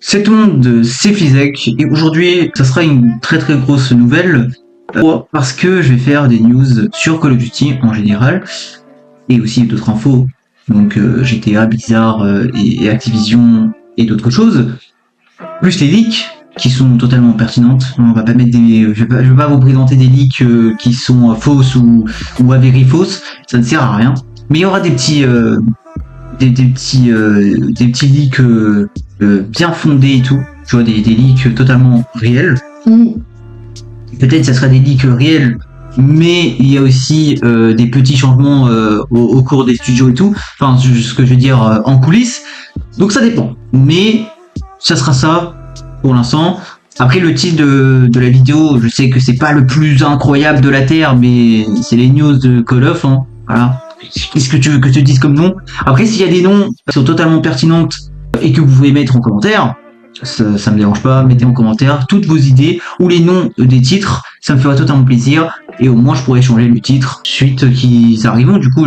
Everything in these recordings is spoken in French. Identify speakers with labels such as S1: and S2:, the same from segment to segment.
S1: C'est tout le monde, c'est Fizek, et aujourd'hui, ça sera une très très grosse nouvelle, parce que je vais faire des news sur Call of Duty en général, et aussi d'autres infos, donc GTA, Blizzard et Activision et d'autres choses, plus les leaks, qui sont totalement pertinentes. On va pas mettre je vais pas vous présenter des leaks qui sont fausses ou avérées fausses, ça ne sert à rien. Mais il y aura des petits leaks bien fondés et tout, tu vois, des leaks totalement réels, ou peut-être ça sera des leaks réels, mais il y a aussi des petits changements au cours des studios et tout, enfin ce que je veux dire en coulisses, donc ça dépend, mais ça sera ça pour l'instant. Après, le titre de la vidéo, je sais que c'est pas le plus incroyable de la Terre, mais c'est les news de Call of, hein. Voilà. Qu'est-ce que tu veux que je te dise comme nom? Après, s'il y a des noms qui sont totalement pertinentes et que vous pouvez mettre en commentaire, ça me dérange pas, mettez en commentaire toutes vos idées ou les noms des titres, ça me ferait totalement plaisir, et au moins je pourrais changer le titre suite qu'ils arriveront, du coup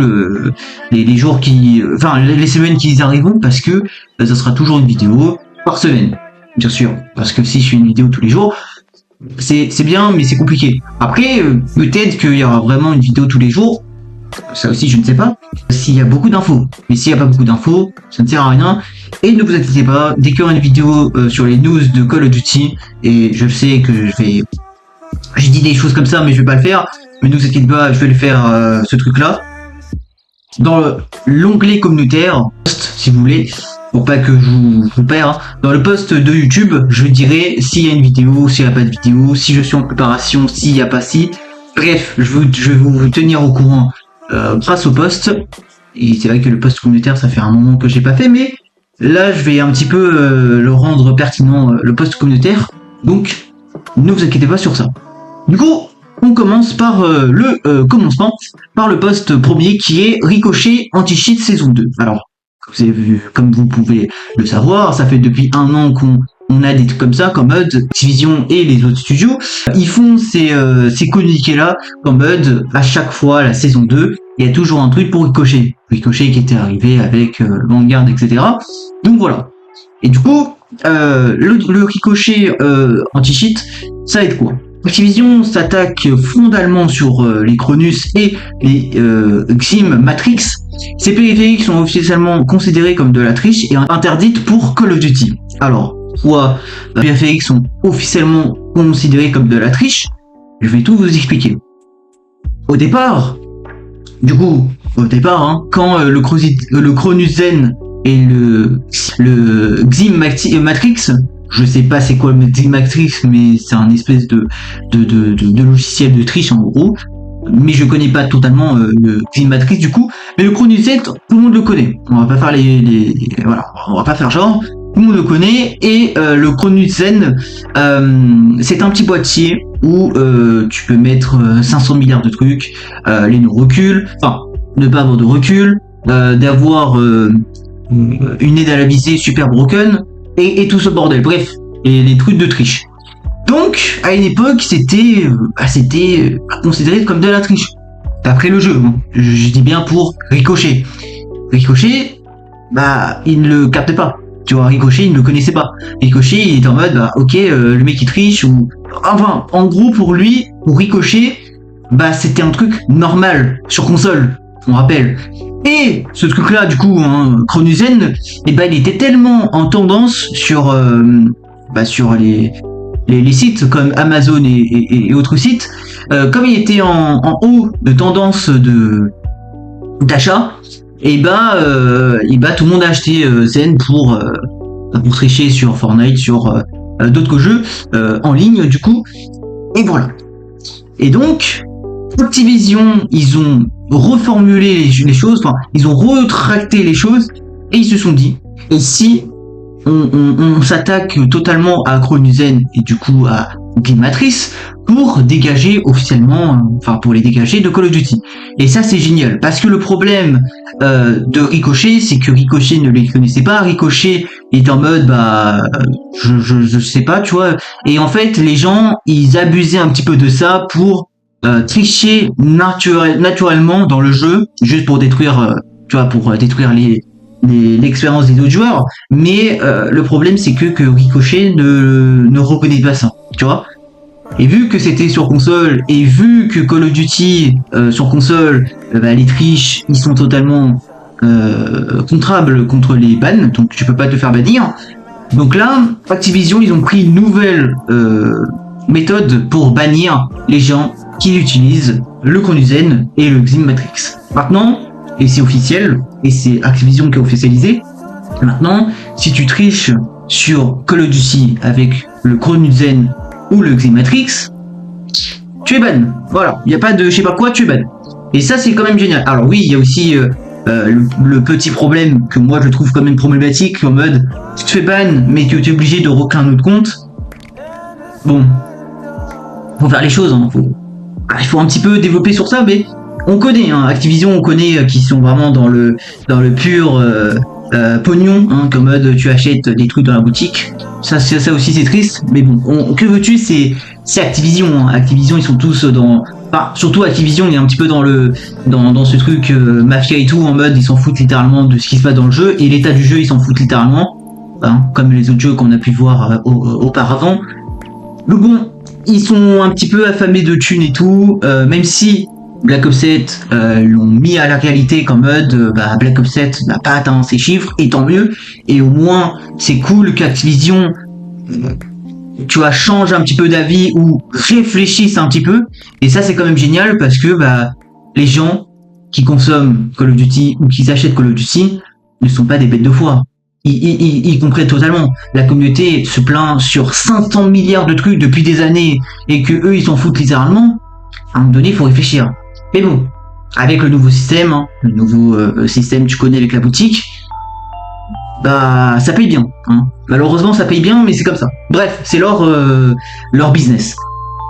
S1: les jours qui, enfin les semaines qui arriveront, parce que ça sera toujours une vidéo par semaine, bien sûr, parce que si je fais une vidéo tous les jours, c'est bien, mais c'est compliqué. Après, peut-être qu'il y aura vraiment une vidéo tous les jours, ça aussi je ne sais pas, s'il y a beaucoup d'infos. Mais s'il n'y a pas beaucoup d'infos, ça ne sert à rien. Et ne vous inquiétez pas, dès qu'il y aura une vidéo sur les news de Call of Duty, et je sais que j'ai dit des choses comme ça, mais je vais pas le faire, mais ne vous inquiétez pas, je vais le faire, ce truc-là. Dans l'onglet communautaire, si vous voulez, pour pas que je vous perds, hein. Dans le post de YouTube, je dirai s'il y a une vidéo, s'il n'y a pas de vidéo, si je suis en préparation, s'il n'y a pas si. Bref, je vais vous tenir au courant grâce au post. Et c'est vrai que le post communautaire, ça fait un moment que j'ai pas fait, mais là, je vais un petit peu le rendre pertinent, le post communautaire. Donc, ne vous inquiétez pas sur ça. Du coup, on commence par le commencement, par le post premier qui est Ricochet Anti-Cheat saison 2. Alors, vous avez vu, comme vous pouvez le savoir, ça fait depuis un an qu'on a des trucs comme ça, comme mode Activision et les autres studios. Ils font ces communiqués-là, comme mode, à chaque fois, la saison 2, il y a toujours un truc pour Ricochet. Ricochet qui était arrivé avec Vanguard, etc. Donc voilà. Et du coup, le Ricochet anti-cheat, ça va être quoi? Activision s'attaque frontalement sur les Cronus et les Xim Matrix. Ces périphériques sont officiellement considérés comme de la triche et interdites pour Call of Duty. Alors, pourquoi les périphériques sont officiellement considérés comme de la triche? Je vais tout vous expliquer. Au départ, quand le Cronus Zen et le Xim Matrix, je sais pas c'est quoi le Xim Matrix, mais c'est un espèce de logiciel de triche en gros, mais je connais pas totalement le Xim Matrix du coup, mais le Cronus Zen, tout le monde le connaît. On va pas faire voilà, on va pas faire genre, tout le monde le connaît, et le Cronus Zen, c'est un petit boîtier où tu peux mettre 500 milliards de trucs, les non-reculs, enfin, ne pas avoir de recul, d'avoir une aide à la visée super broken, et tout ce bordel, bref, et les trucs de triche. Donc, à une époque, c'était considéré comme de la triche, d'après le jeu, hein. Je dis bien pour Ricochet. Ricochet, bah, il ne le capte pas. Tu vois, Ricochet, il ne le connaissait pas. Ricochet, il est en mode, bah, ok, le mec il triche, ou... Enfin, en gros, pour lui, pour Ricochet, bah, c'était un truc normal, sur console, on rappelle. Et ce truc-là, du coup, hein, Chronuzen, et bah, il était tellement en tendance sur les sites comme Amazon et autres sites, comme il était en haut de tendance d'achat, et bah tout le monde a acheté Zen pour tricher sur Fortnite, sur d'autres jeux en ligne du coup, et voilà. Et donc Activision, ils ont reformulé les choses, enfin ils ont retracté les choses, et ils se sont dit, et si on s'attaque totalement à Chronuzen et du coup à Matrix pour dégager officiellement, enfin pour les dégager de Call of Duty. Et ça c'est génial, parce que le problème de Ricochet, c'est que Ricochet ne les connaissait pas. Ricochet est en mode bah je sais pas, tu vois. Et en fait les gens ils abusaient un petit peu de ça pour tricher naturellement dans le jeu, juste pour détruire, tu vois, pour détruire l'expérience des autres joueurs, mais le problème c'est que Ricochet ne reconnaît pas ça, tu vois. Et vu que c'était sur console, et vu que Call of Duty sur console, les triches, ils sont totalement contrables contre les bans, donc tu peux pas te faire bannir. Donc là, Activision, ils ont pris une nouvelle méthode pour bannir les gens qui utilisent le Chronuzen et le Xim Matrix. Maintenant, et c'est officiel, et c'est Activision qui a officialisé, maintenant, si tu triches sur Call of Duty avec le Chronuzen ou le Xim Matrix, tu es ban. Voilà, il n'y a pas de je sais pas quoi, tu es ban. Et ça, c'est quand même génial. Alors oui, il y a aussi le petit problème que moi je trouve quand même problématique, en mode tu te fais ban, mais que tu es obligé de recréer un autre compte. Bon, faut faire les choses, hein. Il faut un petit peu développer sur ça, mais on connaît, hein, Activision, on connaît qu'ils sont vraiment dans le pur pognon, hein, comme mode tu achètes des trucs dans la boutique. Ça aussi c'est triste, mais bon, que veux-tu, c'est Activision, hein. Activision, ils sont tous dans... Enfin, surtout Activision, il est un petit peu dans ce truc mafia et tout, en mode ils s'en foutent littéralement de ce qui se passe dans le jeu, et l'état du jeu, ils s'en foutent littéralement, hein, comme les autres jeux qu'on a pu voir auparavant. Donc bon, ils sont un petit peu affamés de thunes et tout, même si Black Ops 7 l'ont mis à la réalité qu'en mode Black Ops 7 n'a pas atteint ses chiffres, et tant mieux, et au moins c'est cool qu'Activision tu vois, change un petit peu d'avis ou réfléchisse un petit peu, et ça c'est quand même génial parce que les gens qui consomment Call of Duty ou qui achètent Call of Duty ne sont pas des bêtes de foire. Ils comprennent totalement. La communauté se plaint sur 500 milliards de trucs depuis des années et que eux ils s'en foutent littéralement. À un moment donné, il faut réfléchir. Mais bon, avec le nouveau système, hein, système tu connais avec la boutique, ça paye bien, hein. Malheureusement ça paye bien, mais c'est comme ça. Bref, c'est leur business.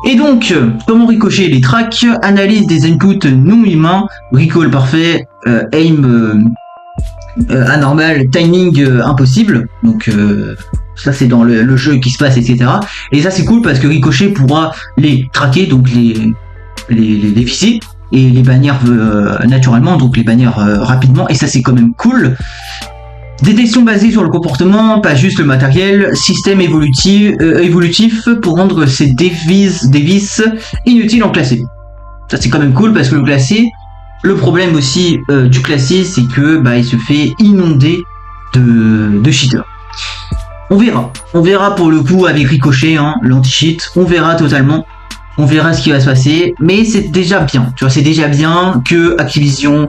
S1: Et donc, comment ricocher les tracks, analyse des inputs non humains, recall parfait, aim anormal, timing impossible. Donc ça c'est dans le jeu qui se passe, etc. Et ça c'est cool parce que Ricochet pourra les traquer, donc les viser et les bannir naturellement, donc les bannir rapidement, et ça c'est quand même cool. Détection basée sur le comportement, pas juste le matériel, système évolutif pour rendre ces devices inutiles en classé. Ça c'est quand même cool parce que le classé, le problème aussi du classé, c'est que il se fait inonder de cheaters. On verra pour le coup avec Ricochet, hein, l'anti-cheat, on verra totalement. On verra ce qui va se passer, mais c'est déjà bien, tu vois, c'est déjà bien que Activision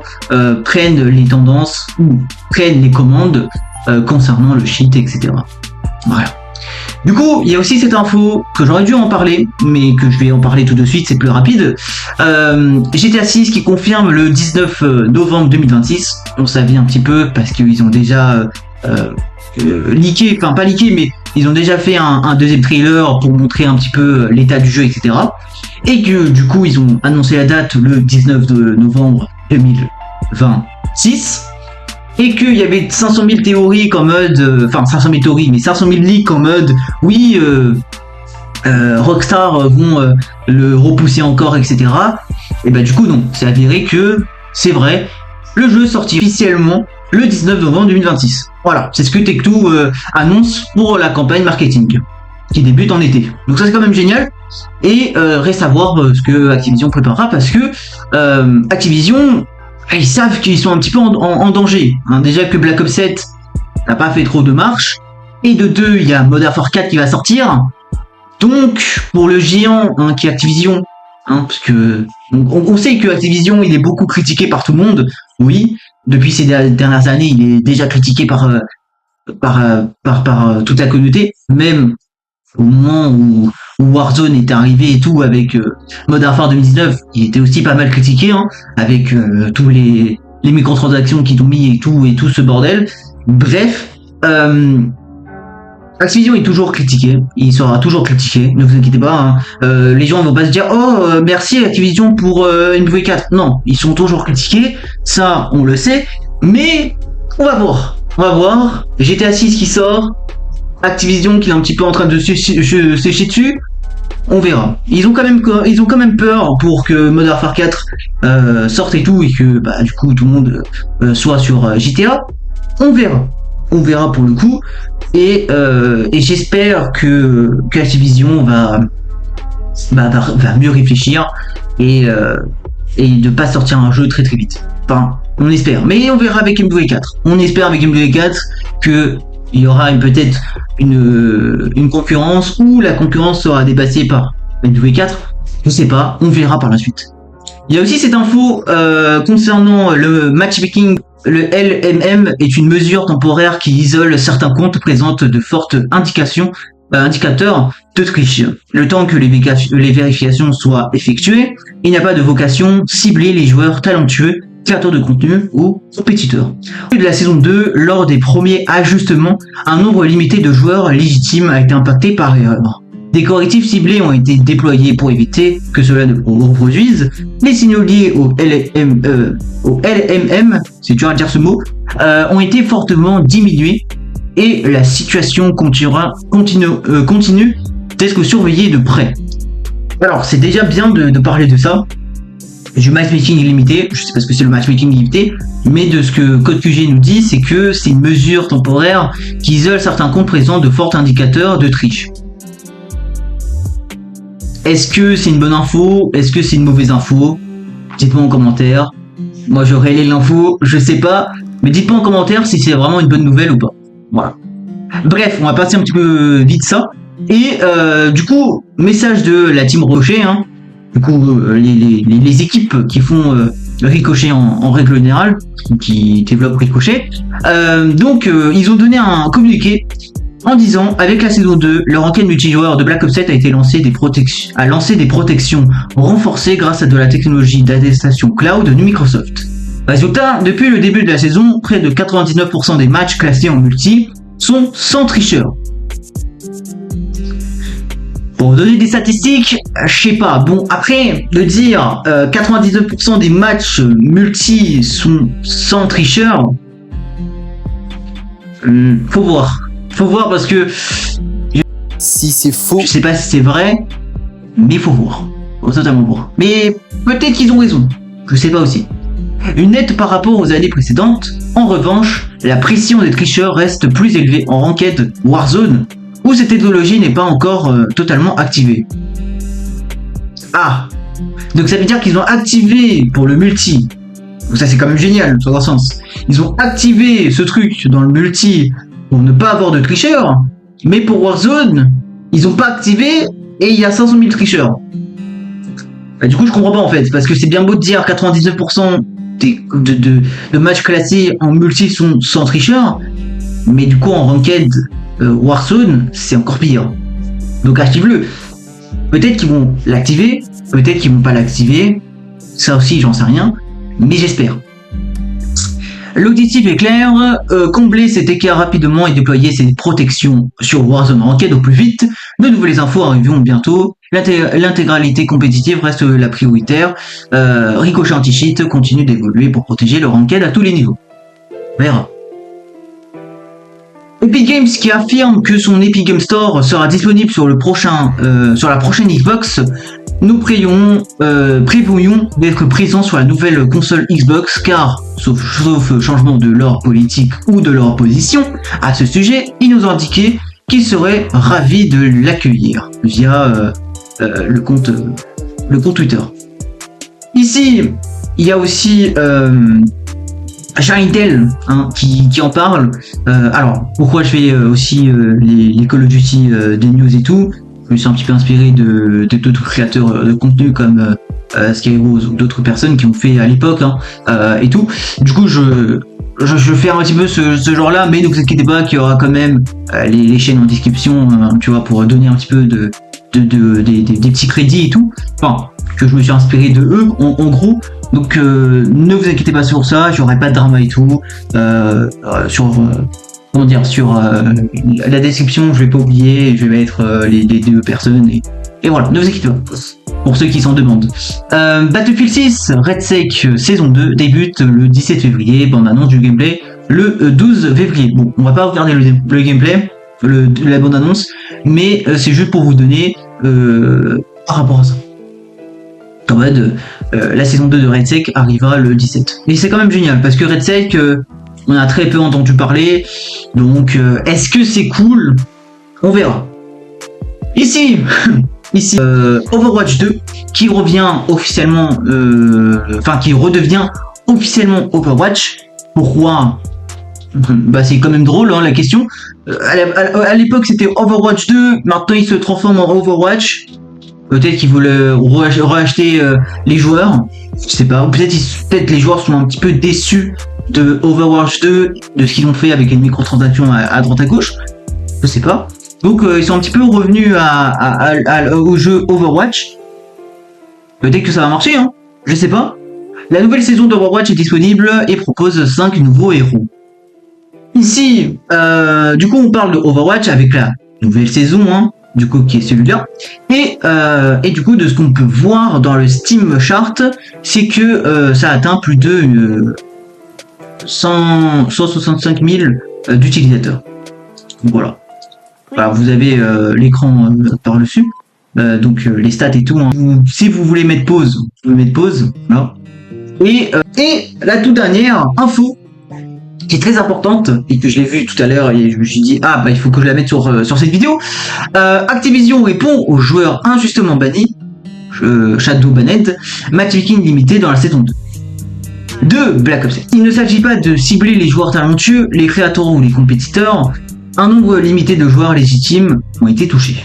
S1: prenne les tendances ou prenne les commandes concernant le cheat, etc. Voilà. Du coup, il y a aussi cette info que j'aurais dû en parler, mais que je vais en parler tout de suite, c'est plus rapide. GTA 6 qui confirme le 19 novembre 2026. On savait un petit peu parce qu'ils ont déjà leaké, enfin pas leaké, mais ils ont déjà fait un deuxième trailer pour montrer un petit peu l'état du jeu, etc. Et que du coup ils ont annoncé la date le 19 novembre 2026. Et qu'il y avait 500 000 théories en mode... Enfin 500 000 théories, mais 500 000 leaks en mode... Oui, Rockstar vont le repousser encore, etc. Et du coup non, c'est avéré que c'est vrai. Le jeu sortira officiellement le 19 novembre 2026. Voilà, c'est ce que Tech2 annonce pour la campagne marketing qui débute en été. Donc ça c'est quand même génial. Et reste à voir ce que Activision préparera parce que Activision, ils savent qu'ils sont un petit peu en danger. Hein. Déjà que Black Ops 7 n'a pas fait trop de marche. Et de deux, il y a Modern Warfare 4 qui va sortir. Donc pour le géant qui est Activision, parce que on sait que Activision il est beaucoup critiqué par tout le monde. Oui, depuis ces dernières années, il est déjà critiqué par toute la communauté, même au moment où Warzone est arrivé et tout avec Modern Warfare 2019, il était aussi pas mal critiqué, hein, avec tous les microtransactions qu'ils ont mis et tout ce bordel. Bref, Activision est toujours critiqué, il sera toujours critiqué, ne vous inquiétez pas, hein. Les gens vont pas se dire merci Activision pour MW4, non, ils sont toujours critiqués, ça on le sait, mais on va voir, GTA 6 qui sort, Activision qui est un petit peu en train de sécher dessus, on verra. Ils ont quand même peur pour que Modern Warfare 4 sorte et tout, et que du coup tout le monde soit sur GTA. On verra pour le coup. Et j'espère que Activision va mieux réfléchir et de pas sortir un jeu très très vite. Enfin, on espère. Mais on verra avec MW4. On espère avec MW4 que il y aura peut-être une concurrence ou la concurrence sera dépassée par MW4. Je sais pas. On verra par la suite. Il y a aussi cette info concernant le matchmaking. Le LMM est une mesure temporaire qui isole certains comptes, présente de fortes indicateurs de triche. Le temps que les vérifications soient effectuées, il n'y a pas de vocation cibler les joueurs talentueux, créateurs de contenu ou compétiteurs. Au début de la saison 2, lors des premiers ajustements, un nombre limité de joueurs légitimes a été impacté par erreur. Des correctifs ciblés ont été déployés pour éviter que cela ne reproduise. Les signaux liés au LMM, c'est dur à dire ce mot, ont été fortement diminués et la situation continue d'être surveillée de près. Alors, c'est déjà bien de parler de ça, du matchmaking illimité. Je sais pas ce que c'est le matchmaking illimité, mais de ce que CodeQG nous dit, c'est que c'est une mesure temporaire qui isole certains comptes présents de forts indicateurs de triche. Est-ce que c'est une bonne info? Est-ce que c'est une mauvaise info? Dites-moi en commentaire. Moi j'aurais l'info, je sais pas. Mais dites-moi en commentaire si c'est vraiment une bonne nouvelle ou pas. Voilà. Bref, on va passer un petit peu vite ça. Et du coup, message de la team Rocher. Hein. Du coup, les équipes qui font Ricochet en règle générale, qui développent Ricochet. Donc, ils ont donné un communiqué en disant, avec la saison 2, leur enquête multijoueur de Black Ops 7 a lancé des protections renforcées grâce à de la technologie d'attestation cloud de Microsoft. Résultat, depuis le début de la saison, près de 99% des matchs classés en multi sont sans tricheur. Pour donner des statistiques, je sais pas. Bon, après, de dire 99% des matchs multi sont sans tricheur, faut voir. Faut voir parce que
S2: si c'est faux,
S1: je sais pas si c'est vrai, mais faut voir. Faut totalement voir. Mais peut-être qu'ils ont raison. Je sais pas aussi. Une nette par rapport aux années précédentes. En revanche, la pression des tricheurs reste plus élevée en ranked Warzone, où cette technologie n'est pas encore totalement activée. Ah, donc ça veut dire qu'ils ont activé pour le multi. Donc ça c'est quand même génial, dans un sens. Ils ont activé ce truc dans le multi pour ne pas avoir de tricheurs, mais pour Warzone, ils ont pas activé et il y a 500 000 tricheurs. Bah, du coup, je comprends pas en fait, parce que c'est bien beau de dire 99% de matchs classés en multi sont sans tricheurs, mais du coup en ranked Warzone, c'est encore pire. Donc active-le. Peut-être qu'ils vont l'activer, peut-être qu'ils vont pas l'activer, ça aussi j'en sais rien, mais j'espère. L'objectif est clair, combler cet écart rapidement et déployer ces protections sur Warzone Ranked au plus vite. De nouvelles infos arriveront bientôt. L'intégralité compétitive reste la prioritaire. Ricochet Anti-Cheat continue d'évoluer pour protéger le Ranked à tous les niveaux. On verra. Epic Games qui affirme que son Epic Games Store sera disponible sur la prochaine Xbox. Nous prévoyons d'être présents sur la nouvelle console Xbox car, sauf changement de leur politique ou de leur position à ce sujet, ils nous ont indiqué qu'ils seraient ravis de l'accueillir via le compte Twitter. Ici, il y a aussi Charlie hein, qui en parle. Alors, pourquoi je fais aussi les Call of Duty des news et tout? Je me suis un petit peu inspiré d'autres créateurs de contenu comme Skyrose ou d'autres personnes qui ont fait à l'époque hein, et tout. Du coup, je fais un petit peu ce genre-là, mais ne vous inquiétez pas qu'il y aura quand même les chaînes en description, tu vois, pour donner un petit peu des petits crédits et tout. Enfin, que je me suis inspiré de eux, en gros. Donc, ne vous inquiétez pas sur ça, j'aurai pas de drama et tout. Sur la description, je vais pas oublier, je vais mettre les deux personnes et voilà, ne vous inquiétez pas. Pour ceux qui s'en demandent. Battlefield 6 Red Sec saison 2 débute le 17 février, bande annonce du gameplay le 12 février. Bon, on va pas regarder le gameplay, la bande annonce, mais c'est juste pour vous donner par rapport à ça. En mode, la saison 2 de Red Sec arrivera le 17. Et c'est quand même génial, parce que Red Sec, On a très peu entendu parler. Donc, est-ce que c'est cool? On verra. Ici, Overwatch 2 qui revient officiellement, qui redevient officiellement Overwatch. Pourquoi? Bah, c'est quand même drôle, hein, la question. À l'époque, c'était Overwatch 2. Maintenant, il se transforme en Overwatch. Peut-être qu'ils voulaient racheter les joueurs. Je sais pas. Ou peut-être les joueurs sont un petit peu déçus de Overwatch 2, de ce qu'ils ont fait avec les microtransactions à droite à gauche. Je sais pas. Donc ils sont un petit peu revenus au jeu Overwatch. Peut-être que ça va marcher, hein. Je sais pas. La nouvelle saison d'Overwatch est disponible et propose 5 nouveaux héros. Ici, du coup, on parle de Overwatch avec la nouvelle saison, hein, du coup, qui est celui-là. Et du coup, de ce qu'on peut voir dans le Steam Chart, c'est que ça atteint plus de 165 000 d'utilisateurs. Voilà. Alors, vous avez l'écran par-dessus, donc les stats et tout. Hein. Si vous voulez mettre pause, vous pouvez mettre pause. Voilà. Et la toute dernière info, qui est très importante, et que je l'ai vue tout à l'heure, et je me suis dit, ah, bah, il faut que je la mette sur cette vidéo. Activision répond aux joueurs injustement bannis, Shadow Banned, matchmaking limité dans la saison 2 de Black Ops 7. Il ne s'agit pas de cibler les joueurs talentueux, les créateurs ou les compétiteurs. Un nombre limité de joueurs légitimes ont été touchés.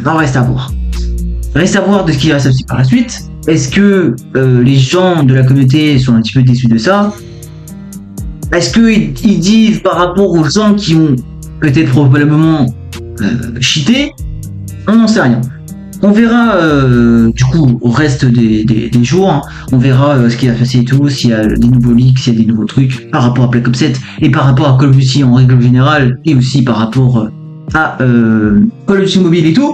S1: Alors reste à voir. Reste à voir de ce qui va se passer par la suite. Est-ce que les gens de la communauté sont un petit peu déçus de ça? Est-ce qu'ils disent par rapport aux gens qui ont peut-être probablement cheaté? On n'en sait rien. On verra du coup au reste des jours, hein. On verra ce qui va se passer et tout, s'il y a des nouveaux leaks, s'il y a des nouveaux trucs par rapport à Black Ops 7 et par rapport à Call of Duty en règle générale et aussi par rapport à Call of Duty Mobile et tout.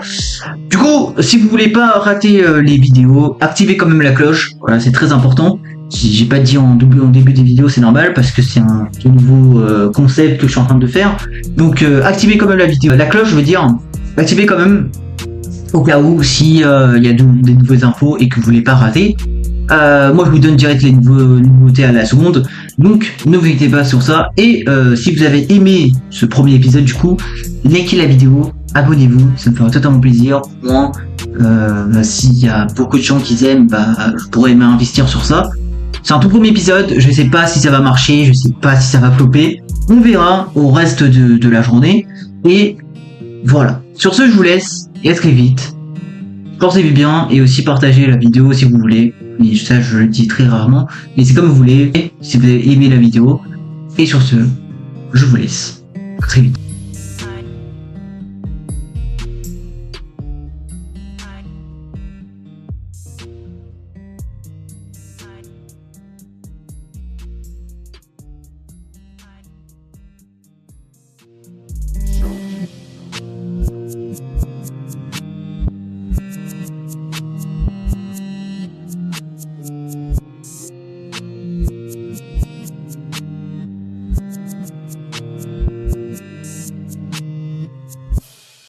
S1: Du coup, si vous voulez pas rater les vidéos, activez quand même la cloche, voilà, c'est très important. Si j'ai pas dit en début des vidéos, c'est normal parce que c'est un nouveau concept que je suis en train de faire. Donc activez quand même la cloche, je veux dire, activez quand même au cas où si y a des nouvelles infos et que vous voulez pas rater. Moi je vous donne direct les nouveautés à la seconde, donc ne vous inquiétez pas sur ça. Et si vous avez aimé ce premier épisode, du coup, likez la vidéo, abonnez-vous, ça me fera totalement plaisir. Moi, s'il y a beaucoup de gens qui aiment, je pourrais m'investir sur ça. C'est un tout premier épisode, je sais pas si ça va marcher, je sais pas si ça va flopper. On verra au reste de la journée. Et voilà. Sur ce, je vous laisse et à très vite. Portez-vous bien et aussi partagez la vidéo si vous voulez. Mais ça, je le dis très rarement. Mais c'est comme vous voulez, si vous avez aimé la vidéo. Et sur ce, je vous laisse. À très vite.